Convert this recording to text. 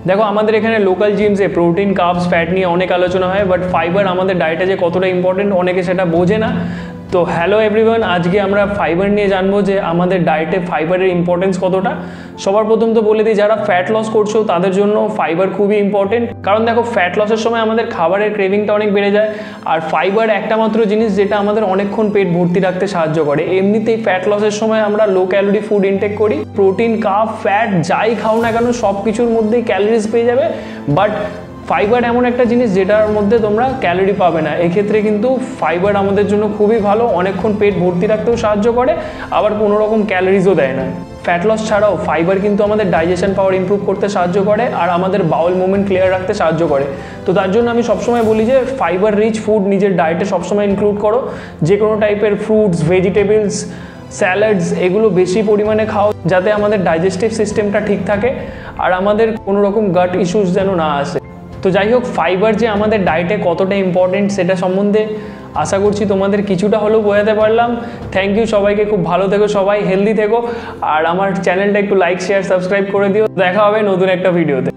দেখো আমাদের এখানে লোকাল জিমসে প্রোটিন কার্বস ফ্যাট নিয়ে অনেক আলোচনা হয়, বাট ফাইবার আমাদের ডায়েটে যে কতটা ইম্পর্টেন্ট অনেকে সেটা বোঝে না। তো হ্যালো এভরিওয়ান, আজকে আমরা ফাইবার নিয়ে জানবো যে আমাদের ডায়েটে ফাইবারের ইম্পর্টেন্স কতটা। সবার প্রথম তো বলে দিই, যারা ফ্যাট লস করছো তাদের জন্য ফাইবার খুবই ইম্পর্টেন্ট। কারণ দেখো ফ্যাট লসের সময় আমাদের খাবারের ক্রেভিংটা অনেক বেড়ে যায়, আর ফাইবার একটা মাত্র জিনিস যেটা আমাদের অনেকক্ষণ পেট ভর্তি রাখতে সাহায্য করে। এমনিতেই ফ্যাট লসের সময় আমরা লো ক্যালোরি ফুড ইনটেক করি, প্রোটিন কার্ব ফ্যাট যাই খাও না কেন সব কিছুর মধ্যেই ক্যালোরিজ পেয়ে যাবে, বাট ফাইবার এমন একটা জিনিস যেটার মধ্যে তোমরা ক্যালোরি পাবে না। এক্ষেত্রে কিন্তু ফাইবার আমাদের জন্য খুবই ভালো, অনেকক্ষণ পেট ভর্তি রাখতেও সাহায্য করে, আবার কোনো রকম ক্যালোরিজও দেয় না। ফ্যাট লস ছাড়াও ফাইবার কিন্তু আমাদের ডাইজেশন পাওয়ার ইমপ্রুভ করতে সাহায্য করে, আর আমাদের বাউল মুভমেন্ট ক্লিয়ার রাখতে সাহায্য করে। তো তার জন্য আমি সবসময় বলি যে ফাইবার রিচ ফুড নিজের ডায়েটে সবসময় ইনক্লুড করো। যে কোনো টাইপের ফ্রুটস, ভেজিটেবলস, স্যালাডস এগুলো বেশি পরিমাণে খাও, যাতে আমাদের ডাইজেস্টিভ সিস্টেমটা ঠিক থাকে আর আমাদের কোনো রকম গাট ইস্যুস যেন না আসে। তো যাই হোক, ফাইবার যে আমাদের ডায়েটে কতটা ইম্পর্টেন্ট সেটা সম্বন্ধে আশা করছি তোমাদের কিছুটা হলেও বোঝাতে পারলাম। থ্যাংক ইউ সবাইকে, খুব ভালো থেকো সবাই, হেলদি থেকো, আর আমার চ্যানেলটা একটু লাইক শেয়ার সাবস্ক্রাইব করে দিও। দেখা হবে নতুন একটা ভিডিওতে।